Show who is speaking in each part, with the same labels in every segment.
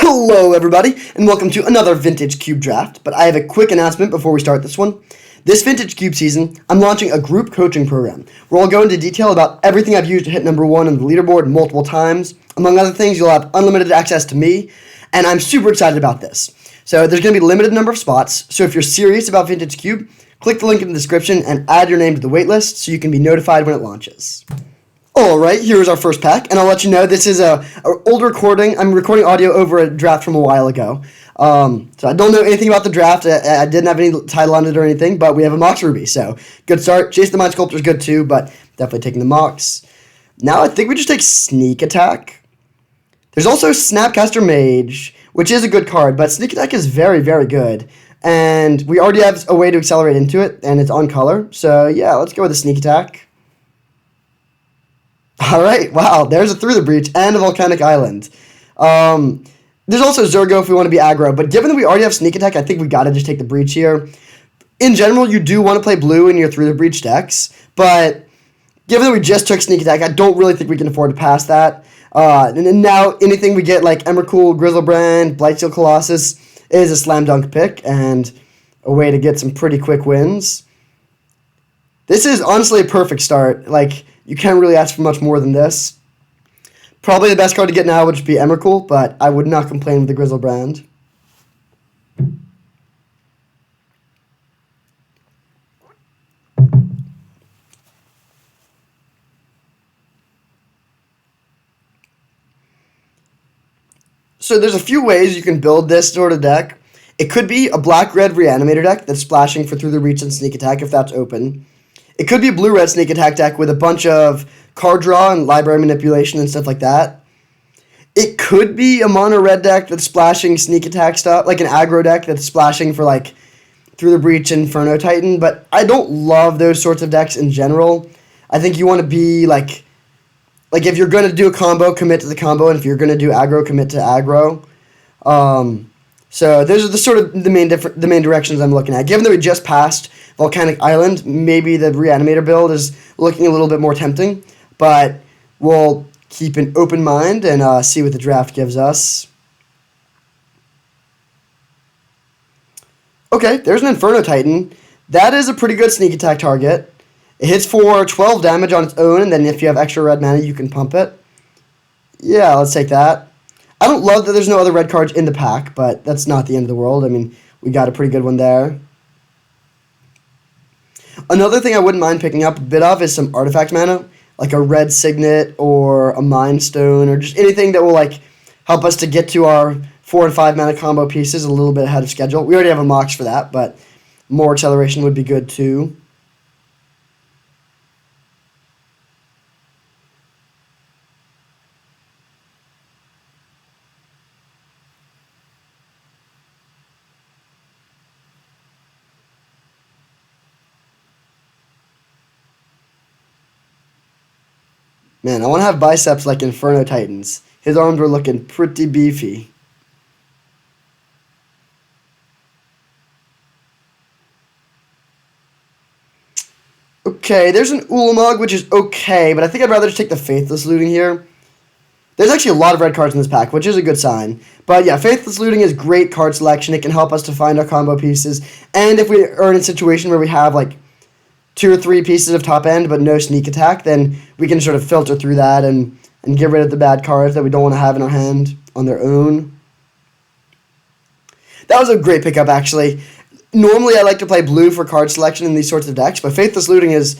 Speaker 1: Hello everybody, and welcome to another Vintage Cube Draft, but I have a quick announcement before we start this one. This Vintage Cube season, I'm launching a group coaching program, where I'll go into detail about everything I've used to hit number one on the leaderboard multiple times. Among other things, you'll have unlimited access to me, and I'm super excited about this. So there's going to be a limited number of spots, so if you're serious about Vintage Cube, click the link in the description and add your name to the waitlist so you can be notified when it launches. Alright, here's our first pack, and I'll let you know this is an old recording. I'm recording audio over a draft from a while ago. So I don't know anything about the draft. I didn't have any title on it or anything, but we have a Mox Ruby, so good start. Chase the Mind Sculptor is good too, but definitely taking the Mox. Now I think we just take Sneak Attack. There's also Snapcaster Mage, which is a good card, but Sneak Attack is very, very good. And we already have a way to accelerate into it, and it's on color. So yeah, let's go with the Sneak Attack. Alright, wow, there's a Through the Breach and a Volcanic Island. There's also Zurgo if we want to be aggro, but given that we already have Sneak Attack, I think we gotta just take the Breach here. In general, you do want to play blue in your Through the Breach decks, but given that we just took Sneak Attack, I don't really think we can afford to pass that. And now anything we get like Emrakul, Griselbrand, Blightsteel Colossus is a slam dunk pick and a way to get some pretty quick wins. This is honestly a perfect start. Like, you can't really ask for much more than this. Probably the best card to get now would just be Emrakul, but I would not complain with the Griselbrand. So there's a few ways you can build this sort of deck. It could be a black-red Reanimator deck that's splashing for Through the Reach and Sneak Attack if that's open. It could be a blue-red Sneak Attack deck with a bunch of card draw and library manipulation and stuff like that. It could be a mono-red deck that's splashing Sneak Attack stuff, like an aggro deck that's splashing for like Through the Breach and Inferno Titan, but I don't love those sorts of decks in general. I think you want to be like if you're going to do a combo, commit to the combo, and if you're going to do aggro, commit to aggro. So those are the sort of the main directions I'm looking at. Given that we just passed Volcanic Island, maybe the Reanimator build is looking a little bit more tempting, but we'll keep an open mind and see what the draft gives us. Okay, there's an Inferno Titan. That is a pretty good Sneak Attack target. It hits for 12 damage on its own, and then if you have extra red mana, you can pump it. Yeah, let's take that. I don't love that there's no other red cards in the pack, but that's not the end of the world. I mean, we got a pretty good one there. Another thing I wouldn't mind picking up a bit of is some artifact mana, like a red Signet or a Mind Stone, or just anything that will like help us to get to our 4 and 5 mana combo pieces a little bit ahead of schedule. We already have a Mox for that, but more acceleration would be good too. Man, I want to have biceps like Inferno Titans. His arms were looking pretty beefy. Okay, there's an Ulamog, which is okay, but I think I'd rather just take the Faithless Looting here. There's actually a lot of red cards in this pack, which is a good sign. But yeah, Faithless Looting is great card selection. It can help us to find our combo pieces. And if we are in a situation where we have like 2 or 3 pieces of top end but no Sneak Attack, then we can sort of filter through that and get rid of the bad cards that we don't want to have in our hand on their own. That was a great pickup, actually. Normally I like to play blue for card selection in these sorts of decks, but Faithless Looting is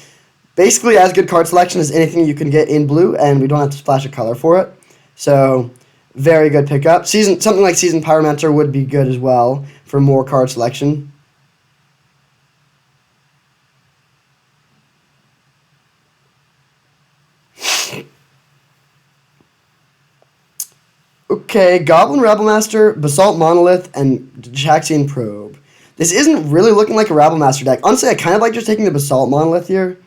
Speaker 1: basically as good card selection as anything you can get in blue, and we don't have to splash a color for it. So, very good pickup. Something like Seasoned Pyromancer would be good as well for more card selection. Okay, Goblin Rabblemaster, Basalt Monolith, and Jaxian Probe. This isn't really looking like a Rabblemaster deck. Honestly, I kind of like just taking the Basalt Monolith here.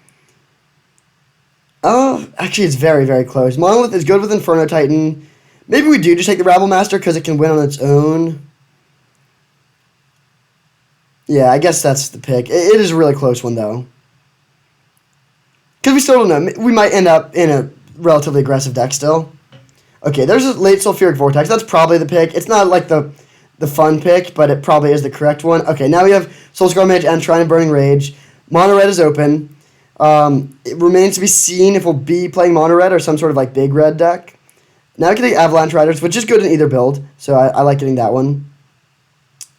Speaker 1: Oh, actually, it's very, very close. Monolith is good with Inferno Titan. Maybe we do just take the Rabblemaster because it can win on its own. Yeah, I guess that's the pick. It is a really close one, though. Because we still don't know. We might end up in a relatively aggressive deck still. Okay, there's a late Sulfuric Vortex. That's probably the pick. It's not like the fun pick, but it probably is the correct one. Okay, now we have Soul Scar Mage and Shrine of Burning Rage. Mono Red is open. It remains to be seen if we'll be playing Mono Red or some sort of like big red deck. Now we can take Avalanche Riders, which is good in either build, so I like getting that one.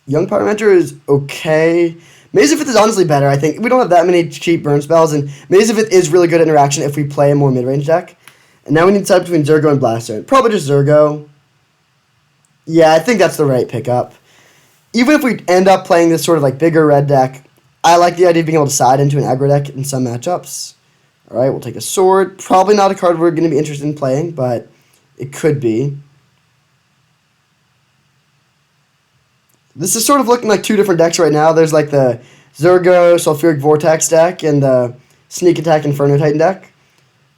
Speaker 1: Young Pyromancer is okay. Maze of Ith is honestly better, I think. We don't have that many cheap burn spells, and Maze of Ith is really good at interaction if we play a more mid-range deck. And now we need to decide between Zergo and Blaster. Probably just Zergo. Yeah, I think that's the right pickup. Even if we end up playing this sort of like bigger red deck, I like the idea of being able to side into an aggro deck in some matchups. Alright, we'll take a Sword. Probably not a card we're going to be interested in playing, but it could be. This is sort of looking like two different decks right now. There's like the Zergo Sulfuric Vortex deck and the Sneak Attack Inferno Titan deck.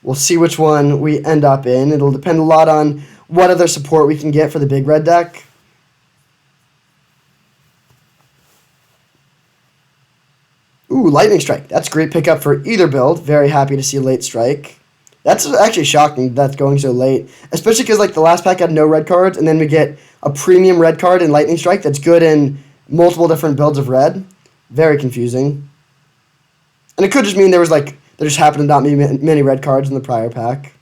Speaker 1: We'll see which one we end up in. It'll depend a lot on what other support we can get for the big red deck. Ooh, Lightning Strike. That's a great pickup for either build. Very happy to see a late strike. That's actually shocking that's going so late. Especially because like the last pack had no red cards, and then we get a premium red card in Lightning Strike that's good in multiple different builds of red. Very confusing. And it could just mean there just happened to not be many red cards in the prior pack.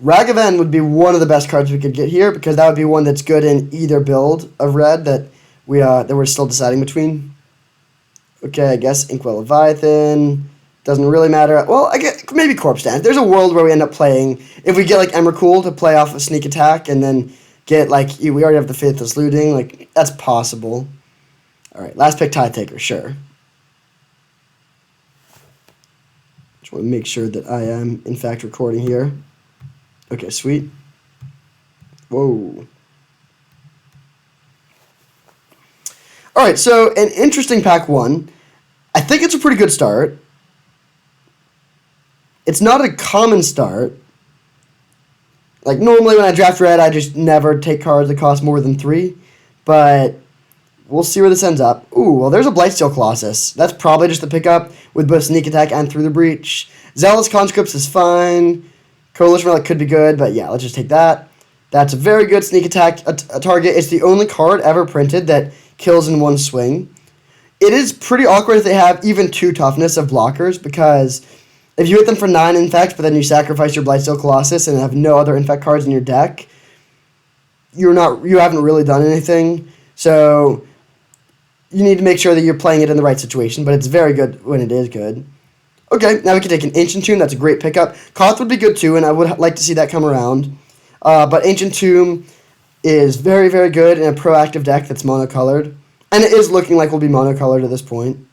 Speaker 1: Ragavan would be one of the best cards we could get here because that would be one that's good in either build of red that we're still deciding between. Okay, I guess Inkwell Leviathan doesn't really matter. Well, I guess maybe Corpse Dance. There's a world where we end up playing if we get like Emrakul to play off a Sneak Attack and then get like we already have the Faithless Looting. Like that's possible. All right, last pick Tithe Taker, sure. Just want to make sure that I am in fact recording here. Okay, sweet. Whoa. Alright, so an interesting pack one. I think it's a pretty good start. It's not a common start. Like, normally when I draft red, I just never take cards that cost more than 3. But we'll see where this ends up. Ooh, well, there's a Blightsteel Colossus. That's probably just the pickup with both Sneak Attack and Through the Breach. Zealous Conscripts is fine. Coalition Relic could be good, but yeah, let's just take that. That's a very good Sneak Attack a target. It's the only card ever printed that kills in one swing. It is pretty awkward if they have even 2 toughness of blockers, because if you hit them for 9 infect, but then you sacrifice your Blightsteel Colossus and have no other infect cards in your deck, you haven't really done anything. So you need to make sure that you're playing it in the right situation, but it's very good when it is good. Okay, now we can take an Ancient Tomb. That's a great pickup. Koth would be good too, and I would like to see that come around. But Ancient Tomb is very, very good in a proactive deck that's monocolored. And it is looking like we'll be monocolored at this point.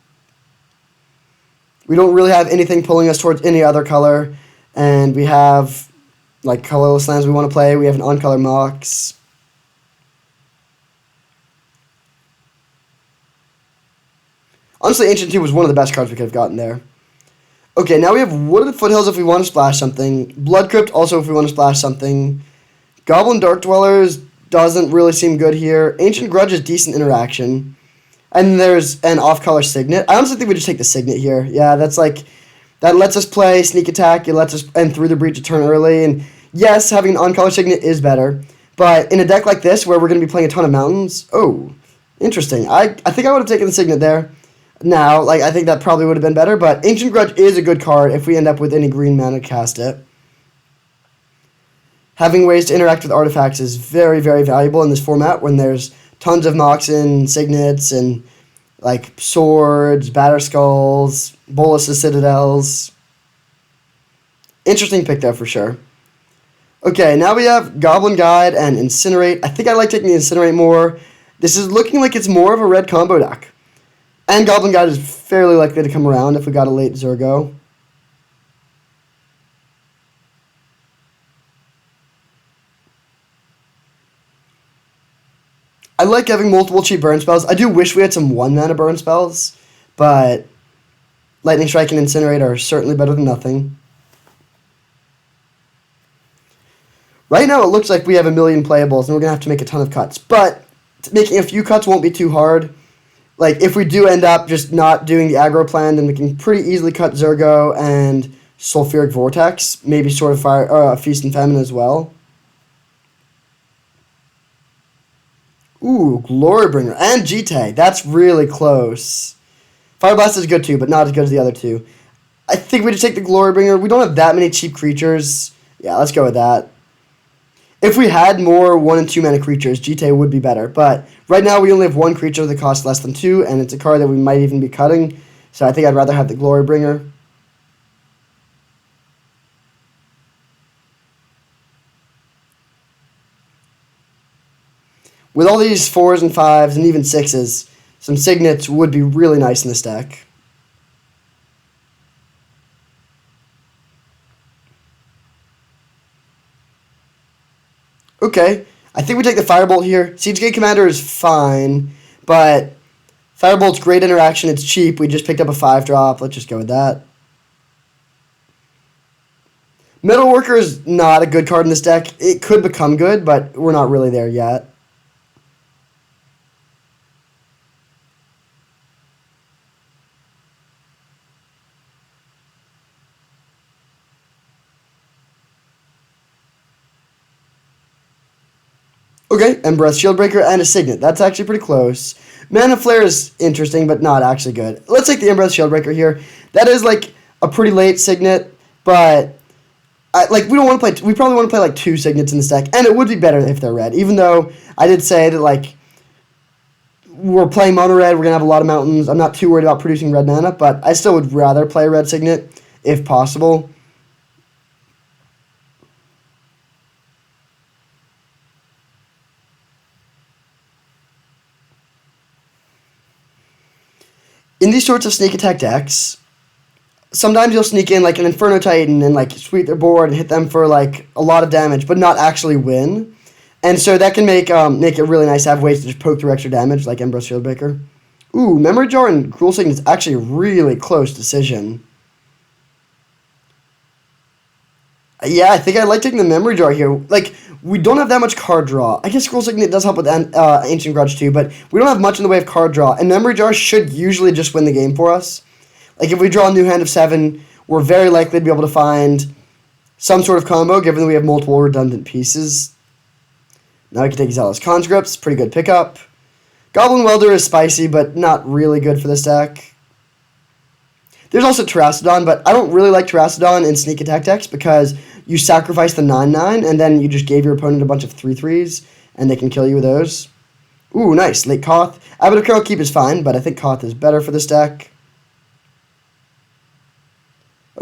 Speaker 1: We don't really have anything pulling us towards any other color. And we have like colorless lands we want to play. We have an on-color Mox. Honestly, Ancient Tomb was one of the best cards we could have gotten there. Okay, now we have Wooded Foothills if we want to splash something. Blood Crypt also if we want to splash something. Goblin Dark Dwellers doesn't really seem good here. Ancient Grudge is decent interaction. And there's an off-color Signet. I honestly think we just take the Signet here. Yeah, that lets us play Sneak Attack. It lets us end Through the Breach a turn early. And yes, having an on-color Signet is better. But in a deck like this where we're going to be playing a ton of mountains, oh, interesting. I think I would have taken the Signet there. Now, I think that probably would have been better, but Ancient Grudge is a good card if we end up with any green mana to cast it. Having ways to interact with artifacts is very, very valuable in this format when there's tons of Moxen, Signets, and, swords, Batterskulls, Bolas' Citadels. Interesting pick there for sure. Okay, now we have Goblin Guide and Incinerate. I think I like taking the Incinerate more. This is looking like it's more of a red combo deck. And Goblin Guide is fairly likely to come around if we got a late Zergo. I like having multiple cheap burn spells. I do wish we had some 1-mana burn spells, but Lightning Strike and Incinerate are certainly better than nothing. Right now it looks like we have 1 million playables and we're going to have to make a ton of cuts, but making a few cuts won't be too hard. Like, if we do end up just not doing the aggro plan, then we can pretty easily cut Zergo and Sulfuric Vortex. Maybe Sword of Fire, Feast and Famine as well. Ooh, Glorybringer and Jite. That's really close. Fire Blast is good too, but not as good as the other two. I think we just take the Glorybringer. We don't have that many cheap creatures. Yeah, let's go with that. If we had more 1 and 2 mana creatures, Jite would be better. But right now we only have 1 creature that costs less than 2, and it's a card that we might even be cutting. So I think I'd rather have the Glorybringer. With all these 4s and 5s and even 6s, some Signets would be really nice in this deck. Okay, I think we take the Firebolt here. Siege Gate Commander is fine, but Firebolt's great interaction. It's cheap. We just picked up a 5-drop. Let's just go with that. Metalworker is not a good card in this deck. It could become good, but we're not really there yet. Okay, Embereth Shieldbreaker and a Signet. That's actually pretty close. Mana Flare is interesting, but not actually good. Let's take the Embereth Shieldbreaker here. That is like a pretty late Signet, but we don't want to play. We probably want to play like 2 Signets in this deck, and it would be better if they're red. Even though I did say that like we're playing mono red, we're gonna have a lot of mountains. I'm not too worried about producing red mana, but I still would rather play a red Signet if possible. In these sorts of sneak attack decks, sometimes you'll sneak in like an Inferno Titan and like sweep their board and hit them for like a lot of damage, but not actually win. And so that can make it really nice to have ways to just poke through extra damage, like Embereth Shieldbreaker. Ooh, Memory Jar and Cruel Signet is actually a really close decision. Yeah, I think I like taking the Memory Jar here. Like, we don't have that much card draw. I guess Scroll Signet does help with Ancient Grudge too, but we don't have much in the way of card draw, and Memory Jar should usually just win the game for us. Like, if we draw a new hand of 7, we're very likely to be able to find some sort of combo, given that we have multiple redundant pieces. Now we can take Zealous Conscripts, pretty good pickup. Goblin Welder is spicy, but not really good for this deck. There's also Terastodon, but I don't really like Terastodon in sneak attack decks because you sacrifice the 9/9 and then you just gave your opponent a bunch of 3/3s and they can kill you with those. Ooh, nice. Late Koth. Abbot of Keral Keep is fine, but I think Koth is better for this deck.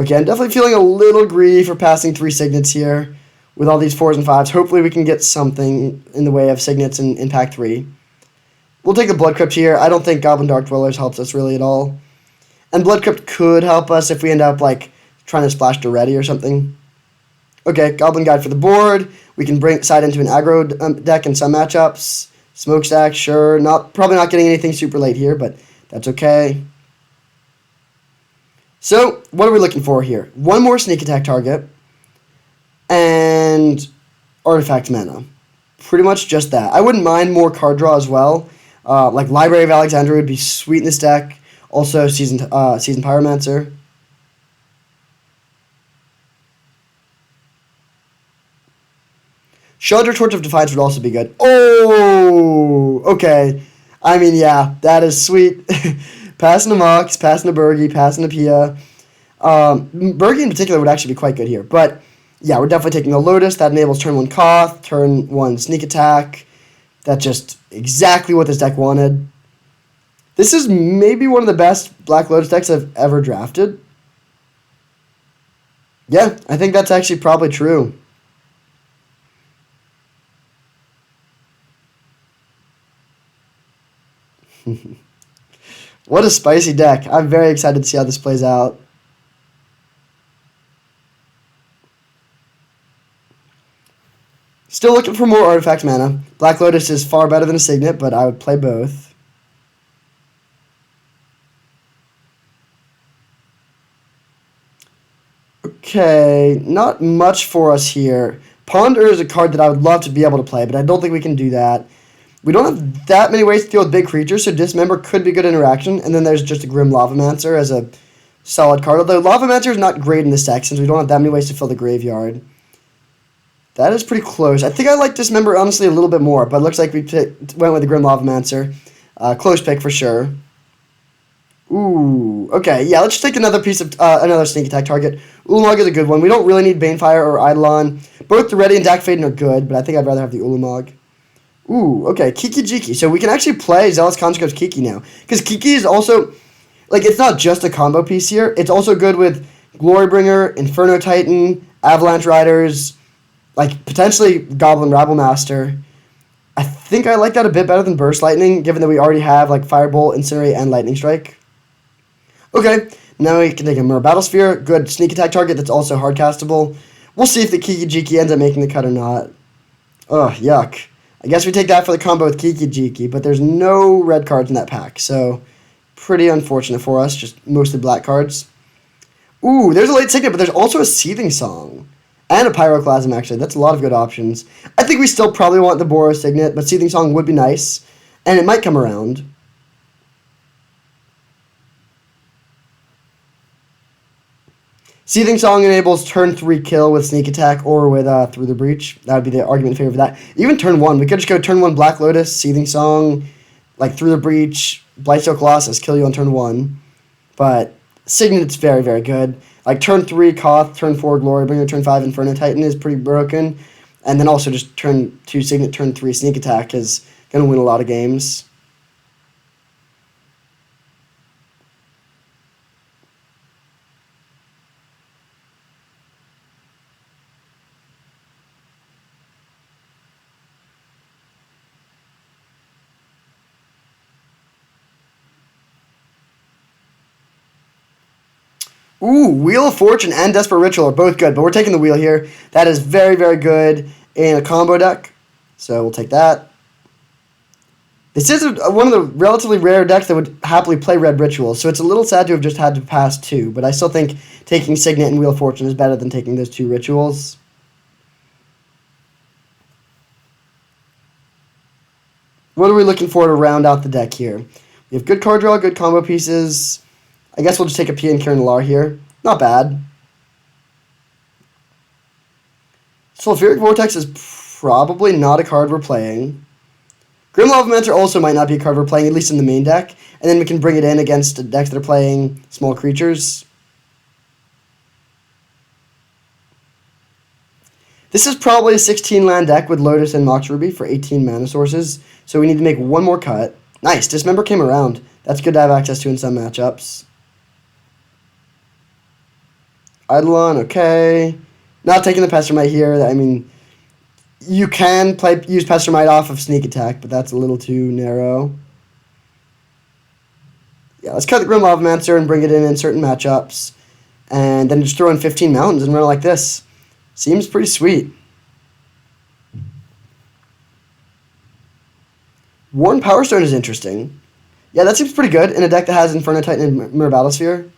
Speaker 1: Okay, I'm definitely feeling a little greedy for passing 3 Signets here with all these 4s and 5s. Hopefully we can get something in the way of Signets in pack 3. We'll take the Blood Crypt here. I don't think Goblin Dark Dwellers helps us really at all. And Blood Crypt could help us if we end up like trying to splash Daretti or something. Okay, Goblin Guide for the board. We can bring side into an aggro deck in some matchups. Smokestack, sure. Probably not getting anything super late here, but that's okay. So, what are we looking for here? 1 more sneak attack target and artifact mana. Pretty much just that. I wouldn't mind more card draw as well. Like Library of Alexandria would be sweet in this deck. Also, Seasoned Pyromancer. Shelter Torch of Defiance would also be good. Oh, okay. I mean, yeah, that is sweet. Passing to Mox, passing to Bergie, passing to Pia. Bergie in particular would actually be quite good here. But, yeah, we're definitely taking the Lotus. That enables turn 1 Koth, turn 1 Sneak Attack. That's just exactly what this deck wanted. This is maybe one of the best Black Lotus decks I've ever drafted. Yeah, I think that's actually probably true. What a spicy deck. I'm very excited to see how this plays out. Still looking for more artifact mana. Black Lotus is far better than a Signet, but I would play both. Okay, not much for us here. Ponder is a card that I would love to be able to play, but I don't think we can do that. We don't have that many ways to deal with big creatures, so Dismember could be good interaction. And then there's just a Grim Lavamancer as a solid card. Although Lavamancer is not great in this deck since we don't have that many ways to fill the graveyard. That is pretty close. I think I like Dismember, honestly, a little bit more, but it looks like we went with the Grim Lavamancer. Close pick for sure. Ooh, okay, yeah, let's just take another piece of, another sneak attack target. Ulamog is a good one. We don't really need Banefire or Eidolon. Both the Ready and Dak Faden are good, but I think I'd rather have the Ulamog. Ooh, okay, Kiki-Jiki. So we can actually play Zealous Conscript's Kiki now. Because Kiki is also, like, it's not just a combo piece here. It's also good with Glorybringer, Inferno Titan, Avalanche Riders, like, potentially Goblin Rabblemaster. I think I like that a bit better than Burst Lightning, given that we already have, like, Firebolt, Incinerate, and Lightning Strike. Okay, now we can take a Mirror Battlesphere. Good sneak attack target that's also hardcastable. We'll see if the Kiki-Jiki ends up making the cut or not. Ugh, yuck. I guess we take that for the combo with Kiki-Jiki, but there's no red cards in that pack, so pretty unfortunate for us, just mostly black cards. Ooh, there's a late Signet, but there's also a Seething Song. And a Pyroclasm, actually. That's a lot of good options. I think we still probably want the Boros Signet, but Seething Song would be nice, and it might come around. Seething Song enables turn 3 kill with Sneak Attack or with Through the Breach. That would be the argument in favor of that. Even turn 1. We could just go turn 1 Black Lotus, Seething Song, like Through the Breach, Blightsteel Colossus, kill you on turn 1. But Signet's very, very good. Like turn 3 Koth, turn 4 Glorybringer, turn 5 Inferno Titan is pretty broken. And then also just turn 2 Signet, turn 3 Sneak Attack is going to win a lot of games. Ooh, Wheel of Fortune and Desperate Ritual are both good, but we're taking the Wheel here. That is very, very good in a combo deck, so we'll take that. This is one of the relatively rare decks that would happily play Red Ritual, so it's a little sad to have just had to pass 2, but I still think taking Signet and Wheel of Fortune is better than taking those 2 rituals. What are we looking for to round out the deck here? We have good card draw, good combo pieces. I guess we'll just take a Pia and Kiran Nalaar here. Not bad. Sulfuric Vortex is probably not a card we're playing. Grim Lavamancer also might not be a card we're playing, at least in the main deck. And then we can bring it in against decks that are playing small creatures. This is probably a 16-land deck with Lotus and Mox Ruby for 18 mana sources. So we need to make one more cut. Nice, Dismember came around. That's good to have access to in some matchups. Eidolon, okay. Not taking the Pestermite here. I mean, you can use Pestermite off of Sneak Attack, but that's a little too narrow. Yeah, let's cut the Grim Lavamancer and bring it in certain matchups. And then just throw in 15 mountains and run it like this. Seems pretty sweet. Worn Power Stone is interesting. Yeah, that seems pretty good in a deck that has Inferno Titan and Mirror Battlesphere.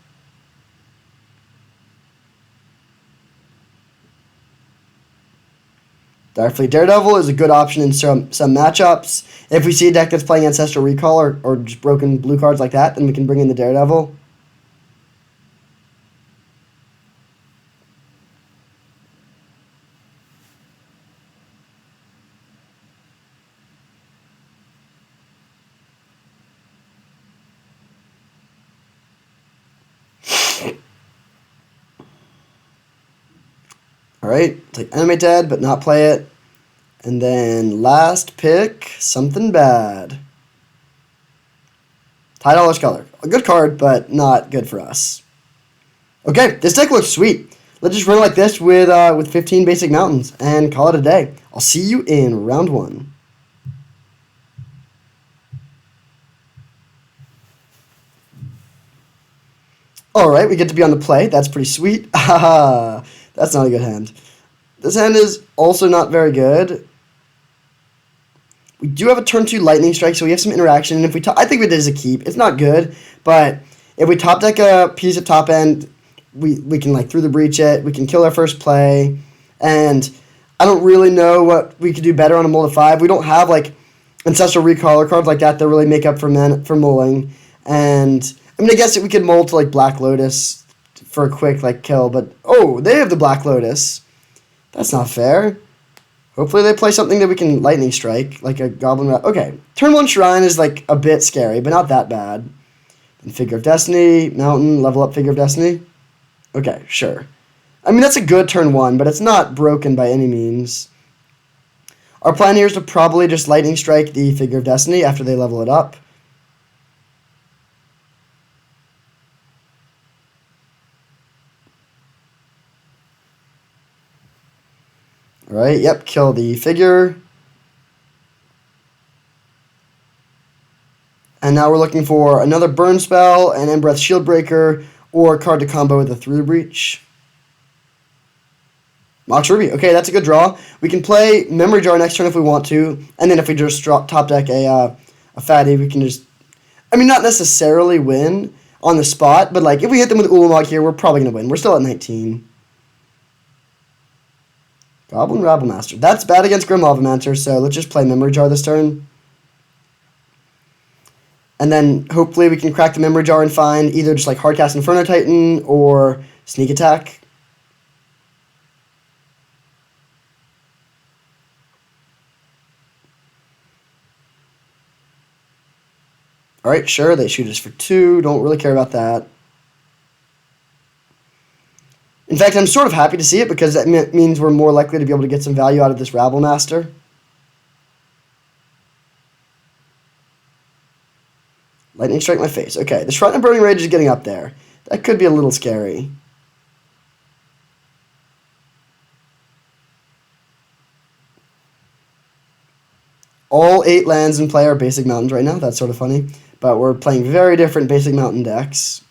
Speaker 1: Darkfleet Daredevil is a good option in some matchups. If we see a deck that's playing Ancestral Recall or just broken blue cards like that, then we can bring in the Daredevil. Alright, take Animate Dead, but not play it. And then last pick, something bad. Tidal Color. A good card, but not good for us. Okay, this deck looks sweet. Let's just run like this with 15 basic mountains and call it a day. I'll see you in round 1. Alright, we get to be on the play. That's pretty sweet. Haha. That's not a good hand. This hand is also not very good. We do have a turn 2 Lightning Strike, so we have some interaction. And if we I think it is a keep. It's not good, but if we top deck a piece of top end, we can like Through the Breach it. We can kill our first play. And I don't really know what we could do better on a Mold of 5. We don't have like Ancestral Recall or cards like that that really make up for mulling. And I mean, I guess we could mull to like Black Lotus for a quick like kill, but oh, they have the Black Lotus. That's not fair. Hopefully they play something that we can Lightning Strike, like a Goblin. Okay, turn 1 Shrine is like a bit scary, but not that bad. Then Figure of Destiny, Mountain, level up Figure of Destiny. Okay, sure. I mean, that's a good turn 1, but it's not broken by any means. Our plan here is to probably just Lightning Strike the Figure of Destiny after they level it up. Alright, yep, kill the figure. And now we're looking for another burn spell, an Embereth Shieldbreaker, or a card to combo with a Through the Breach. Mox Ruby. Okay, that's a good draw. We can play Memory Jar next turn if we want to, and then if we just top deck a fatty, we can just... I mean, not necessarily win on the spot, but like if we hit them with Ulamog here, we're probably going to win. We're still at 19. Goblin Rabblemaster. That's bad against Grim Lavamancer, so let's just play Memory Jar this turn. And then hopefully we can crack the Memory Jar and find either just like Hardcast Inferno Titan or Sneak Attack. Alright, sure, they shoot us for 2. Don't really care about that. In fact, I'm sort of happy to see it because that means we're more likely to be able to get some value out of this Rabblemaster. Lightning Strike my face. Okay, the Shrine of Burning Rage is getting up there. That could be a little scary. All 8 lands in play are basic mountains right now. That's sort of funny. But we're playing very different basic mountain decks.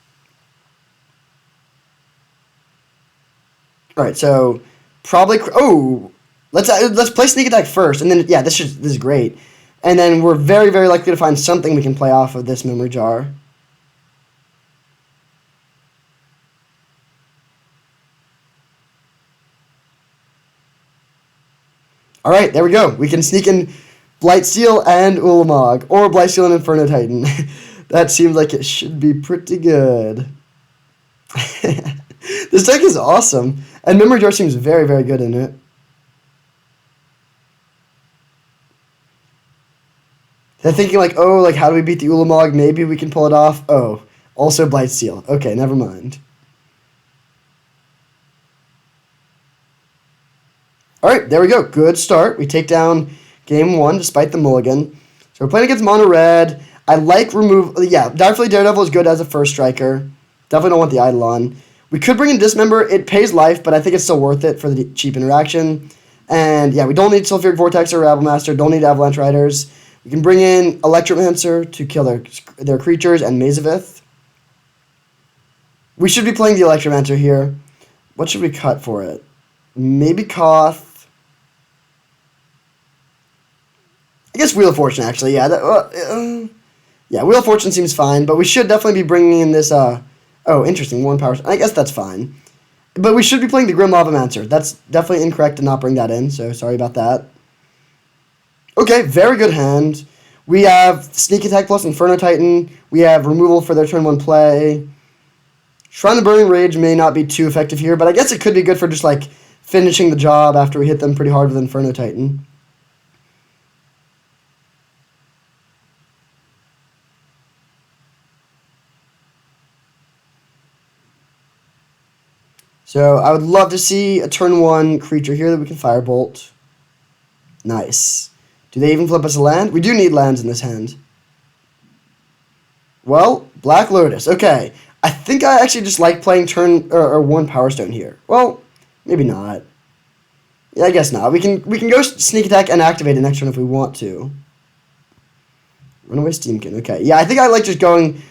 Speaker 1: Alright, so probably... Oh! Let's play Sneak Attack first. And then, yeah, this is great. And then we're very, very likely to find something we can play off of this Memory Jar. Alright, there we go. We can sneak in Blightsteel and Ulamog, or Blightsteel and Inferno Titan. That seems like it should be pretty good. This deck is awesome, and Memory Jar seems very, very good in it. They're thinking like, oh, like how do we beat the Ulamog? Maybe we can pull it off. Oh, also Blightsteel. Okay, never mind. Alright, there we go. Good start. We take down game 1 despite the mulligan. So we're playing against Mono Red. I like remove... Yeah, Direfully Daredevil is good as a first striker. Definitely don't want the Eidolon. We could bring in Dismember. It pays life, but I think it's still worth it for the cheap interaction. And yeah, we don't need Sulfuric Vortex or Rabblemaster. Don't need Avalanche Riders. We can bring in Electromancer to kill their creatures and Mazavith. We should be playing the Electromancer here. What should we cut for it? Maybe Koth. I guess Wheel of Fortune, actually. Yeah, yeah, Wheel of Fortune seems fine, but we should definitely be bringing in this... Oh, interesting. 1 power... I guess that's fine. But we should be playing the Grim Lavamancer. That's definitely incorrect to not bring that in, so sorry about that. Okay, very good hand. We have Sneak Attack plus Inferno Titan. We have removal for their turn 1 play. Shrine of Burning Rage may not be too effective here, but I guess it could be good for just, like, finishing the job after we hit them pretty hard with Inferno Titan. So I would love to see a turn 1 creature here that we can Firebolt. Nice. Do they even flip us a land? We do need lands in this hand. Well, Black Lotus. Okay. I think I actually just like playing turn or 1 Power Stone here. Well, maybe not. Yeah, I guess not. We can go Sneak Attack and activate it next turn if we want to. Runaway Steamkin. Okay. Yeah, I think I like just going...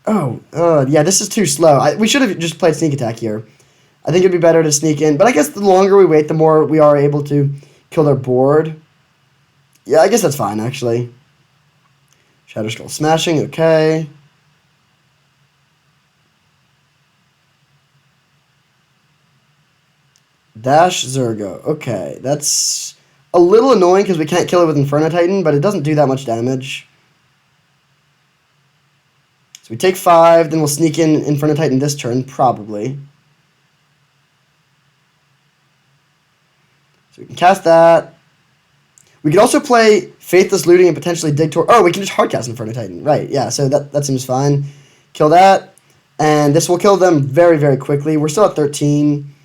Speaker 1: Oh, yeah, this is too slow. We should have just played Sneak Attack here. I think it'd be better to sneak in. But I guess the longer we wait, the more we are able to kill their board. Yeah, I guess that's fine, actually. Shadow Skull Smashing, okay. Dash Zergo. Okay, that's A little annoying because we can't kill it with Inferno Titan, but it doesn't do that much damage. So we take 5, then we'll sneak in Inferno Titan this turn, probably. So we can cast that. We could also play Faithless Looting and potentially dig toward... Oh, we can just hardcast Inferno Titan. Right, yeah, so that seems fine. Kill that. And this will kill them very, very quickly. We're still at 13.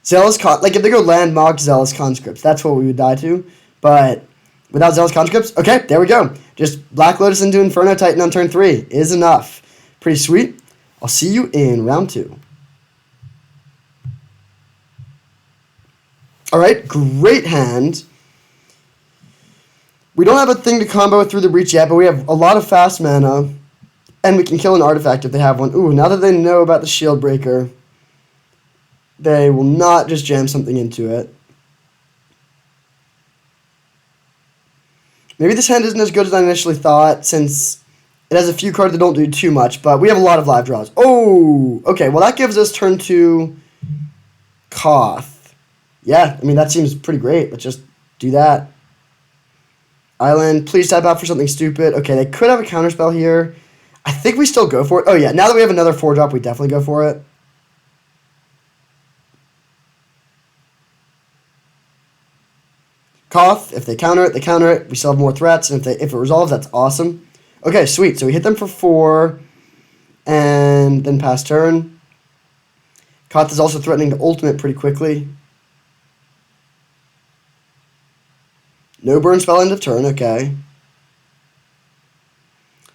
Speaker 1: Zealous... Like, if they go Landmark, Zealous Conscripts, that's what we would die to. But without Zealous Conscripts, okay, there we go. Just Black Lotus into Inferno Titan on turn 3 is enough. Pretty sweet. I'll see you in round 2. Alright, great hand. We don't have a thing to combo through the breach yet, but we have a lot of fast mana. And we can kill an artifact if they have one. Ooh, now that they know about the Shield Breaker, they will not just jam something into it. Maybe this hand isn't as good as I initially thought, since it has a few cards that don't do too much, but we have a lot of live draws. Oh, okay, well that gives us turn 2 Koth. Yeah, I mean, that seems pretty great. Let's just do that. Island, please tap out for something stupid. Okay, they could have a counterspell here. I think we still go for it. Oh, yeah, now that we have another 4-drop, we definitely go for it. Koth, if they counter it, they counter it. We still have more threats, and if it resolves, that's awesome. Okay, sweet. So we hit them for 4, and then pass turn. Koth is also threatening to ultimate pretty quickly. No burn spell end of turn, okay.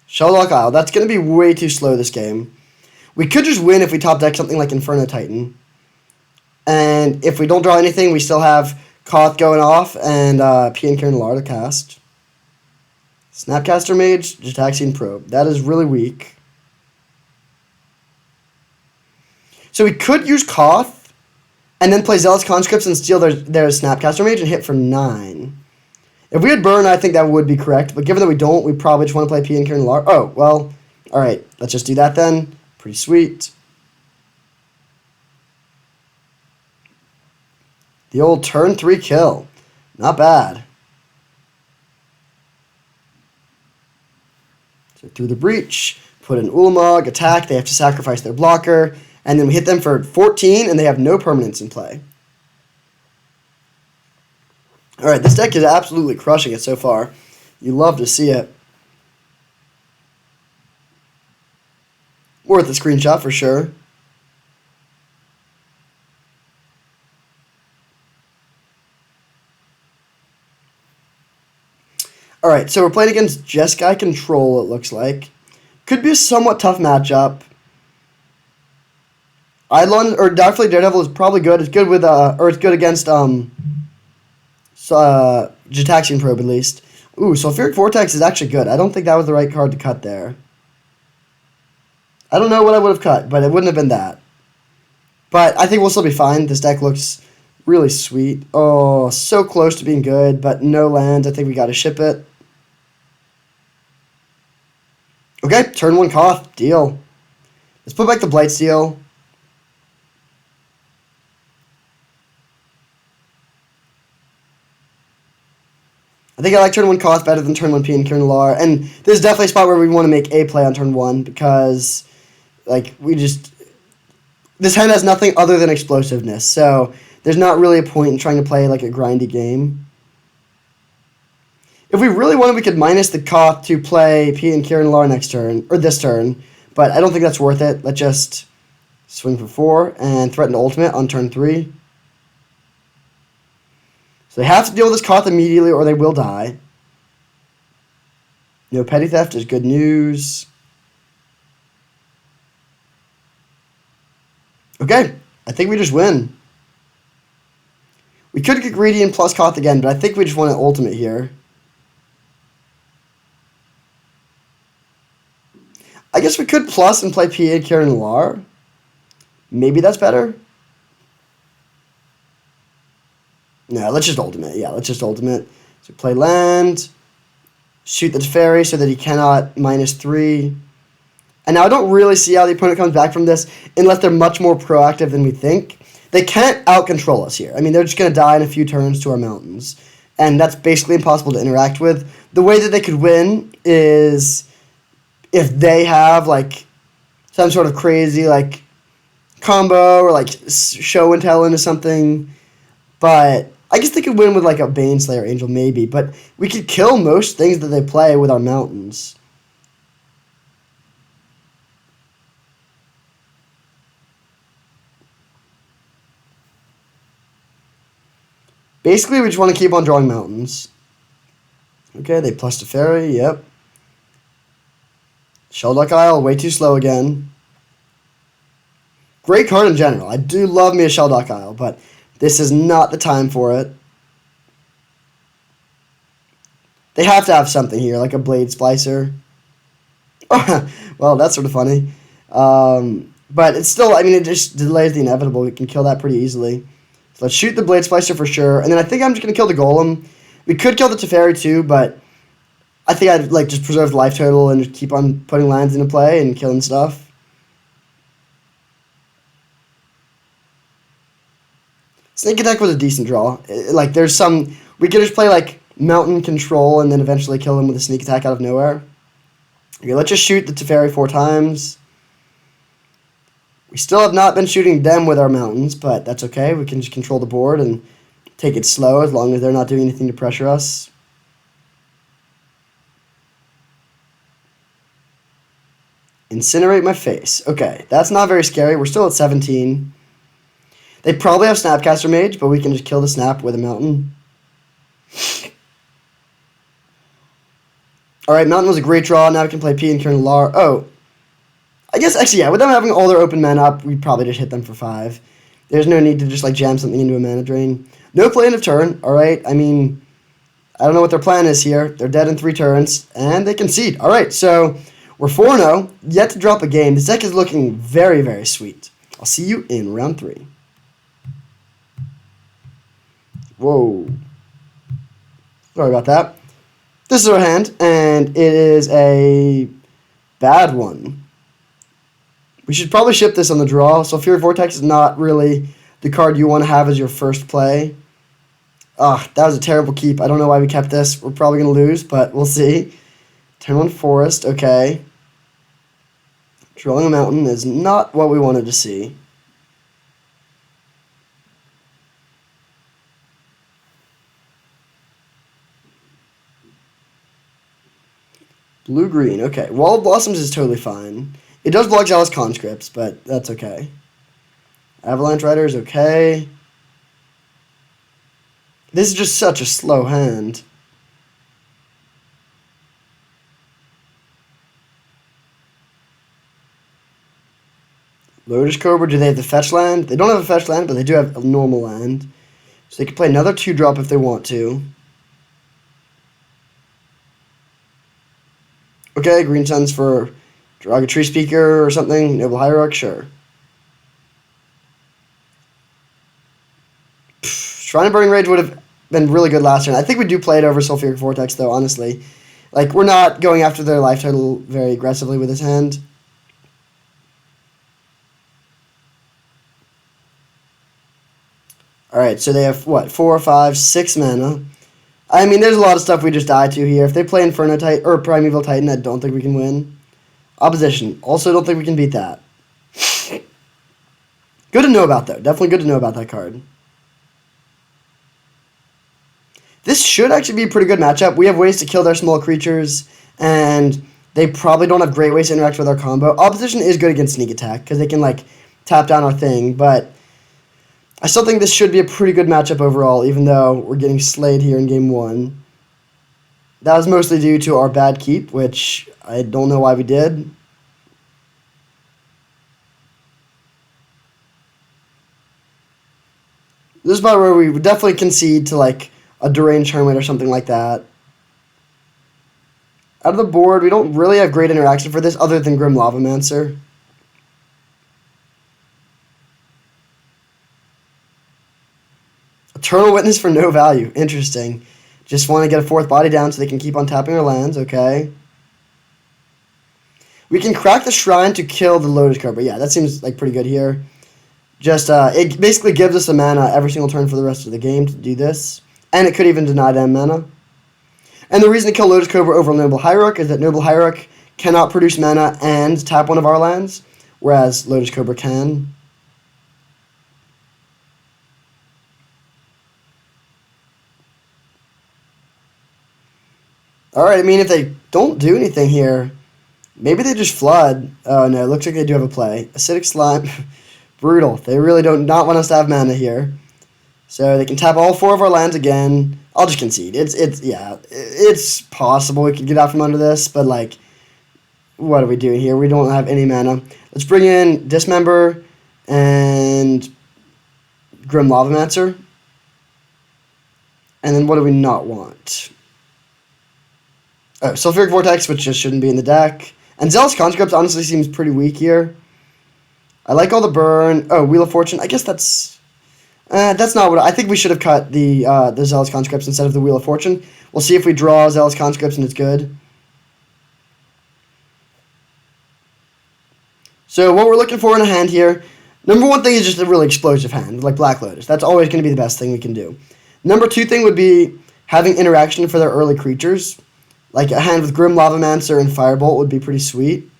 Speaker 1: Shelllock Isle, that's going to be way too slow this game. We could just win if we top deck something like Inferno Titan. And if we don't draw anything, we still have Koth going off and Pionk Nalaar to cast. Snapcaster Mage, Gitaxian Probe. That is really weak. So we could use Koth and then play Zealous Conscripts and steal their Snapcaster Mage and hit for 9. If we had Burn, I think that would be correct. But given that we don't, we probably just want to play Pionk Nalaar. Oh, well, all right. Let's just do that then. Pretty sweet. The old turn 3 kill. Not bad. So through the breach, put in Ulamog, attack. They have to sacrifice their blocker. And then we hit them for 14, and they have no permanents in play. Alright, this deck is absolutely crushing it so far. You love to see it. Worth a screenshot for sure. Alright, so we're playing against Jeskai Control, it looks like. Could be a somewhat tough matchup. Eidolon, or Darkfleet Daredevil is probably good. It's good with, or it's good against, Gitaxian Probe at least. Ooh, Sulfuric Vortex is actually good. I don't think that was the right card to cut there. I don't know what I would have cut, but it wouldn't have been that. But I think we'll still be fine. This deck looks really sweet. Oh, so close to being good, but no land. I think we got to ship it. Okay, turn 1 Koth. Deal. Let's put back the Blightsteel. I think I like turn 1 Koth better than turn 1 Pionk Nalaar. And this is definitely a spot where we want to make a play on turn 1 because, like, this hand has nothing other than explosiveness. So there's not really a point in trying to play, like, a grindy game. If we really wanted, we could minus the Koth to play Pionk Nalaar next turn, or this turn. But I don't think that's worth it. Let's just swing for 4 and threaten to ultimate on turn 3. So they have to deal with this Koth immediately or they will die. No Petty Theft is good news. Okay, I think we just win. We could get greedy and plus Koth again, but I think we just want an ultimate here. I guess we could plus and play Pionk Nalaar. Maybe that's better. No, let's just ultimate. Yeah, let's just ultimate. So play land, shoot the Teferi so that he cannot -3. And now I don't really see how the opponent comes back from this unless they're much more proactive than we think. They can't out-control us here. I mean, they're just going to die in a few turns to our mountains. and that's basically impossible to interact with. The way that they could win is if they have, like, some sort of crazy, like, combo or, like, show and tell into something. But I guess they could win with, like, a Baneslayer Angel, maybe. But we could kill most things that they play with our mountains. Basically, we just want to keep on drawing mountains. Okay, they plus Teferi, yep. Shelduck Isle, way too slow again. Great card in general. I do love me a Shelduck Isle, but this is not the time for it. They have to have something here, like a Blade Splicer. Well, that's sort of funny. But it's still, I mean, it just delays the inevitable. We can kill that pretty easily. So let's shoot the Blade Splicer for sure. And then I think I'm just going to kill the Golem. We could kill the Teferi too, but I think I'd like just preserve the life total and just keep on putting lands into play and killing stuff. Sneak Attack was a decent draw. Like, there's some... We could just play, like, Mountain Control and then eventually kill him with a Sneak Attack out of nowhere. Okay, let's just shoot the Teferi 4 times. We still have not been shooting them with our mountains, but that's okay. We can just control the board and take it slow as long as they're not doing anything to pressure us. Incinerate my face. Okay, that's not very scary. We're still at 17. They probably have Snapcaster Mage, but we can just kill the Snap with a mountain. Alright, Mountain was a great draw. Now we can play P and Kieran Lar. Oh. I guess, actually, yeah, with them having all their open men up, we'd probably just hit them for 5. There's no need to just, like, jam something into a mana drain. No play end of turn, alright? I mean, I don't know what their plan is here. They're dead in 3 turns, and they concede. Alright, so we're 4-0, yet to drop a game. This deck is looking very, very sweet. I'll see you in round 3. Whoa. Sorry about that. This is our hand, and it is a bad one. We should probably ship this on the draw. Sulfuric Vortex is not really the card you want to have as your first play. That was a terrible keep. I don't know why we kept this. We're probably going to lose, but we'll see. Turn 1 Forest, okay. Drawing a Mountain is not what we wanted to see. Blue-green, okay. Wall of Blossoms is totally fine. It does block Zealous Conscripts, but that's okay. Avalanche Rider is okay. This is just such a slow hand. Lotus Cobra, do they have the fetch land? They don't have a fetch land, but they do have a normal land. So they can play another 2-drop if they want to. Okay, Green Suns for Derogatory Speaker or something. Noble Hierarch, sure. Shrine of Burning Rage would have been really good last turn. I think we do play it over Sulfuric Vortex, though, honestly. Like, we're not going after their life total very aggressively with this hand. Alright, so they have, what, 4, 5, 6 mana. I mean, there's a lot of stuff we just die to here. If they play Inferno Titan or Primeval Titan, I don't think we can win. Opposition, also don't think we can beat that. Good to know about, though. Definitely good to know about that card. This should actually be a pretty good matchup. We have ways to kill their small creatures, and they probably don't have great ways to interact with our combo. Opposition is good against Sneak Attack, because they can, like, tap down our thing, but I still think this should be a pretty good matchup overall, even though we're getting slayed here in Game 1. That was mostly due to our bad keep, which I don't know why we did. This is about where we would definitely concede to, like, a Deranged Hermit or something like that. Out of the board, we don't really have great interaction for this other than Grim Lavamancer. Eternal Witness for no value. Interesting. Just want to get a 4th body down so they can keep on tapping our lands. Okay. We can crack the Shrine to kill the Lotus Cobra. Yeah, that seems like pretty good here. Just, it basically gives us a mana every single turn for the rest of the game to do this. And it could even deny them mana. And the reason to kill Lotus Cobra over Noble Hierarch is that Noble Hierarch cannot produce mana and tap one of our lands, whereas Lotus Cobra can. Alright, I mean, if they don't do anything here, maybe they just flood. Oh, no, it looks like they do have a play. Acidic Slime. Brutal. They really don't not want us to have mana here. So they can tap all 4 of our lands again. I'll just concede. It's possible we could get out from under this, but, like, what are we doing here? We don't have any mana. Let's bring in Dismember and Grim Lavamancer. And then what do we not want? Oh, Sulfuric Vortex, which just shouldn't be in the deck. And Zealous Conscript honestly seems pretty weak here. I like all the burn. Oh, Wheel of Fortune. I guess that's not what I think. We should have cut the Zealous Conscripts instead of the Wheel of Fortune. We'll see if we draw Zealous Conscripts and it's good. So what we're looking for in a hand here, number one thing is just a really explosive hand, like Black Lotus. That's always going to be the best thing we can do. Number 2 thing would be having interaction for their early creatures. Like a hand with Grim Lavamancer and Firebolt would be pretty sweet.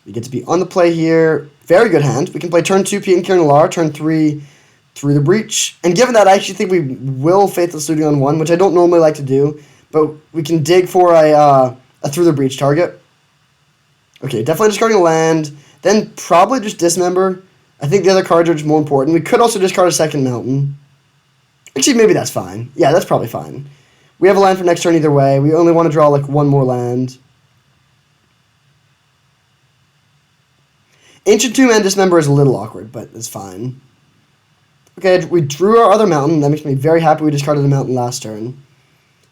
Speaker 1: We get to be on the play here. Very good hand. We can play turn 2 Pete and Kieran Nalaar, turn 3 Through the Breach. And given that, I actually think we will Faithless Looting on 1, which I don't normally like to do. But we can dig for a Through the Breach target. Okay, definitely discarding a land. Then probably just Dismember. I think the other cards are just more important. We could also discard a second Mountain. Actually, maybe that's fine. Yeah, that's probably fine. We have a land for next turn either way. We only want to draw like 1 more land. Ancient Tomb and Dismember is a little awkward, but it's fine. Okay, we drew our other Mountain. That makes me very happy we discarded the Mountain last turn.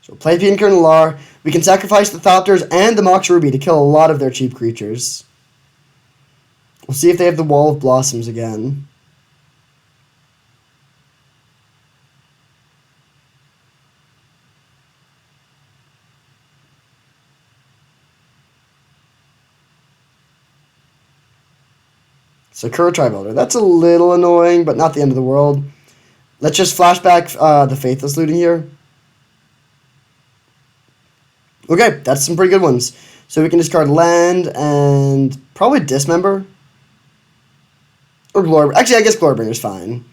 Speaker 1: So play Pete and Kieran Nalaar. We can sacrifice the Thopters and the Mox Ruby to kill a lot of their cheap creatures. We'll see if they have the Wall of Blossoms again. Sakura Tribuilder. That's a little annoying, but not the end of the world. Let's just flashback the Faithless Looting here. Okay, that's some pretty good ones. So we can discard land and probably Dismember. Or Glory. Actually, I guess Glorybringer's fine.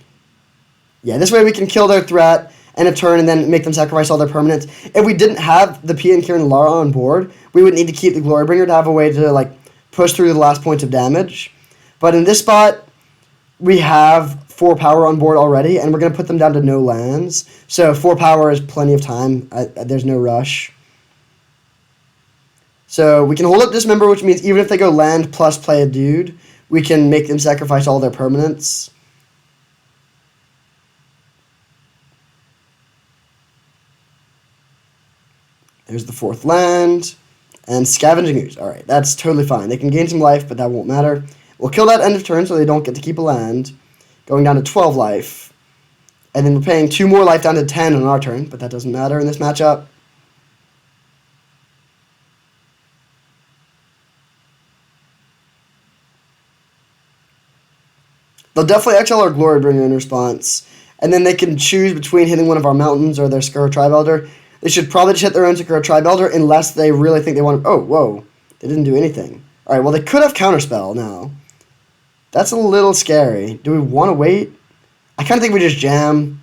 Speaker 1: Yeah, this way we can kill their threat and a turn and then make them sacrifice all their permanents. If we didn't have the Pete and Kieran Nalaar on board, we would need to keep the Glorybringer to have a way to like push through the last points of damage. But in this spot, we have 4 power on board already, and we're going to put them down to no lands. So 4 power is plenty of time. There's no rush. So we can hold up Dismember, which means even if they go land plus play a dude, we can make them sacrifice all their permanents. There's the 4th land. And Scavenging Ooze. Alright, that's totally fine. They can gain some life, but that won't matter. We'll kill that end of turn so they don't get to keep a land. Going down to 12 life. And then we're paying 2 more life down to 10 on our turn, but that doesn't matter in this matchup. They'll definitely exile our Glorybringer in response. And then they can choose between hitting one of our mountains or their Sakura Tribuilder. They should probably just hit their own Sakura Tribuilder unless they really think they want to... Oh, whoa. They didn't do anything. Alright, well, they could have Counterspell now. That's a little scary. Do we want to wait? I kind of think we just jam.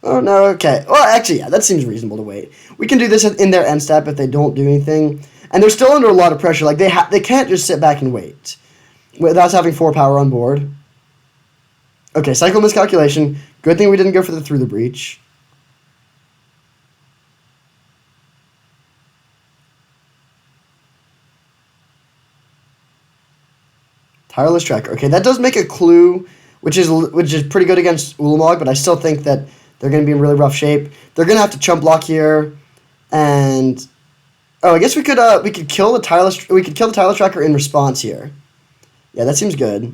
Speaker 1: Oh, no, okay. Well, actually, yeah, that seems reasonable to wait. We can do this in their end step if they don't do anything. And they're still under a lot of pressure. Like, they can't just sit back and wait without having 4 power on board. Okay, cycle miscalculation. Good thing we didn't go for the Through the Breach. Tireless Tracker. Okay, that does make a clue, which is pretty good against Ulamog, but I still think that they're going to be in really rough shape. They're going to have to chump block here, and oh, I guess we could kill the Tireless Tracker in response here. Yeah, that seems good.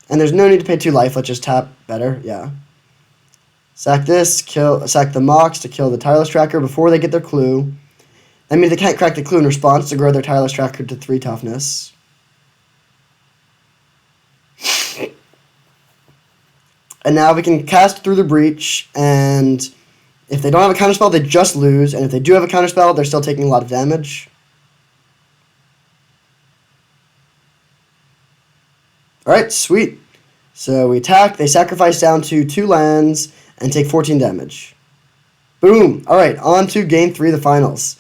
Speaker 1: And there's no need to pay 2 life. Let's just tap better. Yeah. Sack this. Sack the Mox to kill the Tireless Tracker before they get their clue. That means they can't crack the clue in response to grow their Tireless Tracker to 3 toughness. And now we can cast Through the Breach, and if they don't have a counterspell, they just lose, and if they do have a counterspell, they're still taking a lot of damage. Alright, sweet. So we attack, they sacrifice down to 2 lands, and take 14 damage. Boom! Alright, on to Game 3, the finals.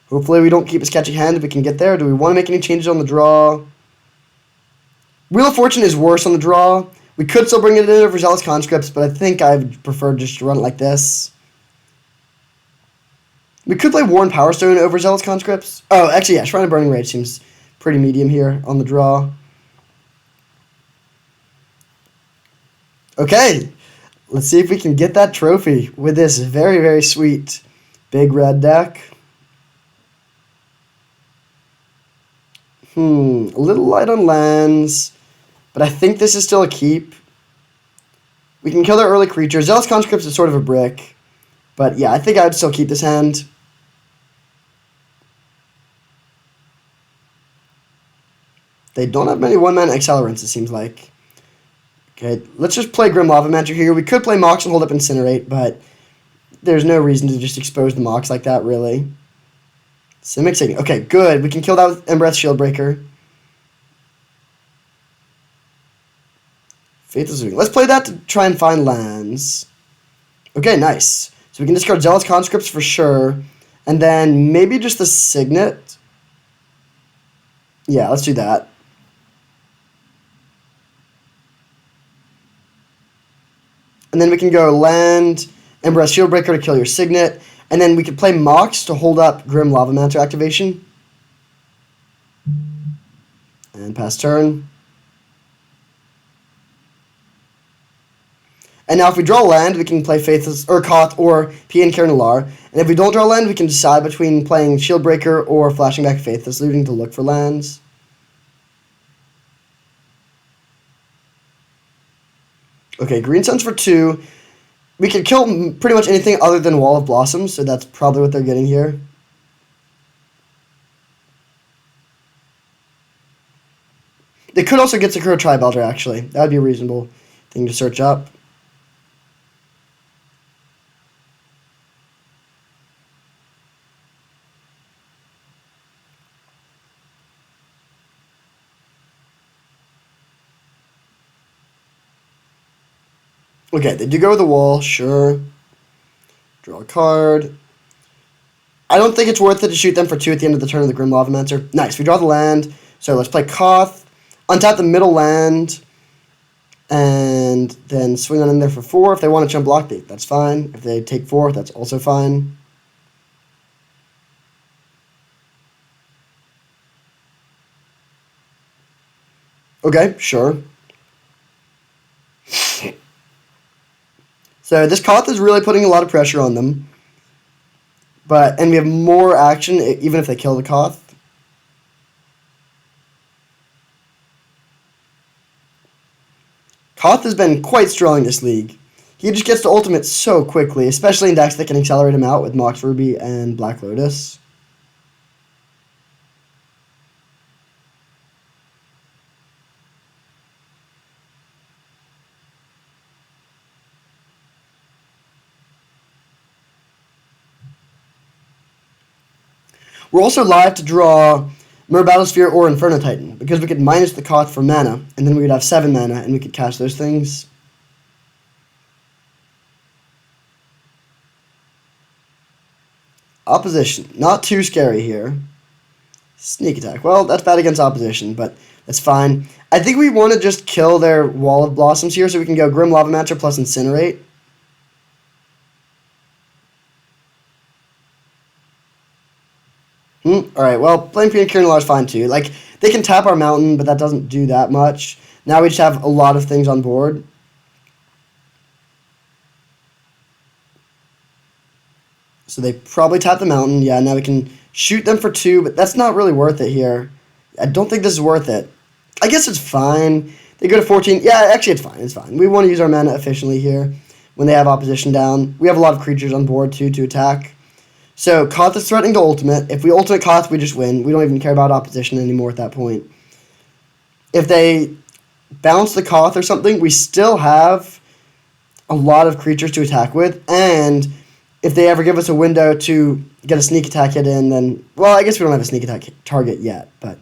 Speaker 1: Hopefully we don't keep a sketchy hand if we can get there. Do we want to make any changes on the draw? Wheel of Fortune is worse on the draw. We could still bring it in over Zealous Conscripts, but I think I would prefer just to run it like this. We could play Worn Power Stone over Zealous Conscripts. Oh, actually, yeah, Shrine of Burning Rage seems pretty medium here on the draw. Okay, let's see if we can get that trophy with this very, very sweet big red deck. A little light on lands, but I think this is still a keep. We can kill their early creatures. Zealous Conscripts is sort of a brick, but yeah, I think I would still keep this hand. They don't have many one-man accelerants, it seems like. Okay, let's just play Grim Lava Magic here. We could play Mox and hold up Incinerate, but there's no reason to just expose the Mox like that, really. Simic Signet. Okay, good. We can kill that with Embereth Shieldbreaker. Faithless Looting. Let's play that to try and find lands. Okay, nice. So we can discard Zealous Conscripts for sure. And then maybe just the Signet. Yeah, let's do that. And then we can go land, Embereth Shieldbreaker to kill your Signet. And then we could play Mox to hold up Grim Lavamancer activation. And pass turn. And now if we draw land, we can play Faithless or Koth or Pienkir Nalaar. And if we don't draw land, we can decide between playing Shieldbreaker or flashing back Faithless Looting to look for lands. Okay, Green Suns for 2. We could kill pretty much anything other than Wall of Blossoms, so that's probably what they're getting here. They could also get Sakura Tribelder, actually. That would be a reasonable thing to search up. Okay, they do go with the wall, sure. Draw a card. I don't think it's worth it to shoot them for 2 at the end of the turn of the Grim Lavamancer. Nice, we draw the land. So let's play Koth. Untap the middle land. And then swing on in there for 4. If they want to jump block, that's fine. If they take 4, that's also fine. Okay, sure. So this Koth is really putting a lot of pressure on them. And we have more action even if they kill the Koth. Koth has been quite strong in this league. He just gets to ultimate so quickly, especially in decks that can accelerate him out with Mox Ruby and Black Lotus. We're also live to draw Myr Battlesphere or Inferno Titan, because we could minus the Koth for mana, and then we would have 7 mana, and we could cast those things. Opposition. Not too scary here. Sneak attack. Well, that's bad against opposition, but that's fine. I think we want to just kill their Wall of Blossoms here, so we can go Grim Lavamancer plus Incinerate. Alright, well, playing Pienkir Nalaar is fine too. Like, they can tap our mountain, but that doesn't do that much. Now we just have a lot of things on board. So they probably tap the mountain. Yeah, now we can shoot them for 2, but that's not really worth it here. I don't think this is worth it. I guess it's fine. They go to 14. Yeah, actually it's fine. It's fine. We want to use our mana efficiently here when they have opposition down. We have a lot of creatures on board too to attack. So Koth is threatening to ultimate. If we ultimate Koth, we just win. We don't even care about opposition anymore at that point. If they bounce the Koth or something, we still have a lot of creatures to attack with, and if they ever give us a window to get a sneak attack hit in, then, well, I guess we don't have a sneak attack target yet, but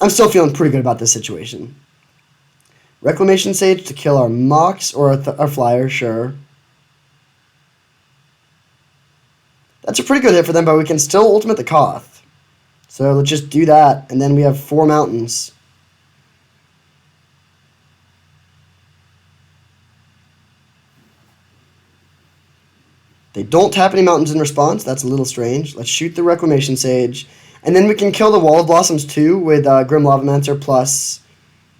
Speaker 1: I'm still feeling pretty good about this situation. Reclamation Sage to kill our Mox or our Flyer, sure. That's a pretty good hit for them, but we can still ultimate the Koth. So let's just do that, and then we have 4 mountains. They don't tap any mountains in response. That's a little strange. Let's shoot the Reclamation Sage. And then we can kill the Wall of Blossoms too with Grim Lavamancer plus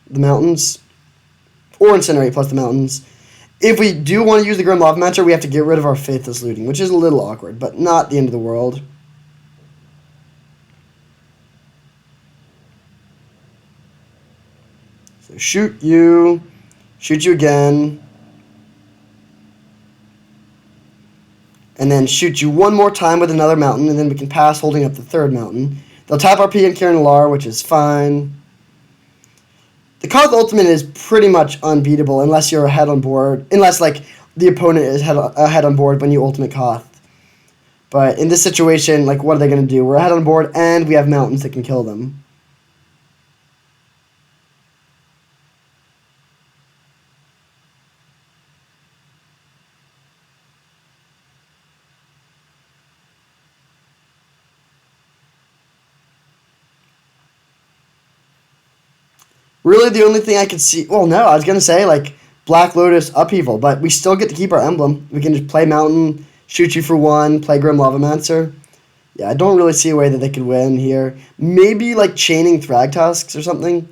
Speaker 1: the mountains. Or Incinerate plus the mountains. If we do want to use the Grim Lavamancer, we have to get rid of our Faithless Looting, which is a little awkward, but not the end of the world. So shoot you again, and then shoot you one more time with another mountain, and then we can pass holding up the 3rd mountain. They'll tap RP and Kiran Nalaar, which is fine. The Koth ultimate is pretty much unbeatable unless you're ahead on board, unless like the opponent is ahead on board when you ultimate Koth. But in this situation, like, what are they going to do? We're ahead on board, and we have mountains that can kill them. Really, the only thing I could see... Well, no, I was going to say, like, Black Lotus Upheaval, but we still get to keep our emblem. We can just play Mountain, shoot you for 1, play Grim Lavamancer. Yeah, I don't really see a way that they could win here. Maybe, like, chaining Thragtusks or something.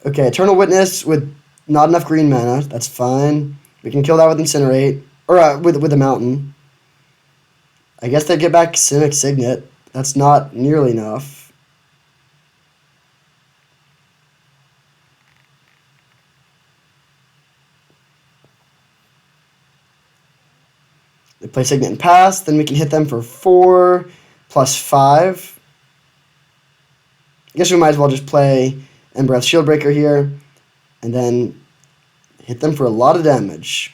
Speaker 1: Okay, Eternal Witness with not enough green mana. That's fine. We can kill that with Incinerate. Or with a Mountain. I guess they get back Simic Signet. That's not nearly enough. They play Signet and pass, then we can hit them for 4 plus 5. I guess we might as well just play Embereth Shieldbreaker here, and then hit them for a lot of damage.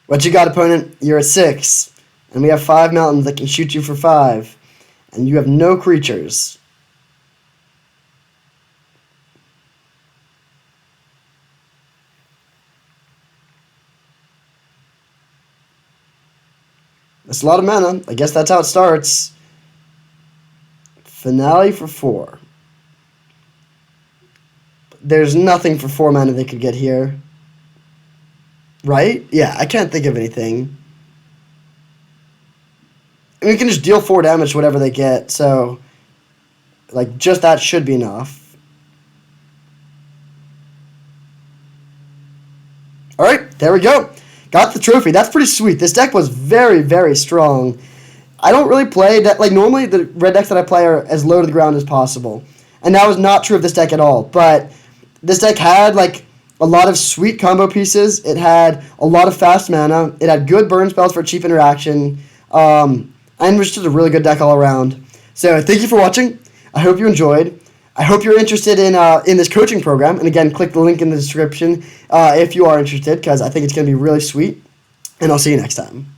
Speaker 1: What you got, opponent? You're at 6. And we have 5 mountains that can shoot you for 5. And you have no creatures. That's a lot of mana. I guess that's how it starts. Finale for 4. There's nothing for 4 mana they could get here. Right? Yeah, I can't think of anything. And we can just deal 4 damage to whatever they get, so, like, just that should be enough. Alright, there we go. Got the trophy. That's pretty sweet. This deck was very, very strong. I don't really play that, like, normally the red decks that I play are as low to the ground as possible. And that was not true of this deck at all, but this deck had, like, a lot of sweet combo pieces. It had a lot of fast mana. It had good burn spells for cheap interaction. And was just a really good deck all around. So thank you for watching. I hope you enjoyed. I hope you're interested in this coaching program. And again, click the link in the description if you are interested, because I think it's going to be really sweet. And I'll see you next time.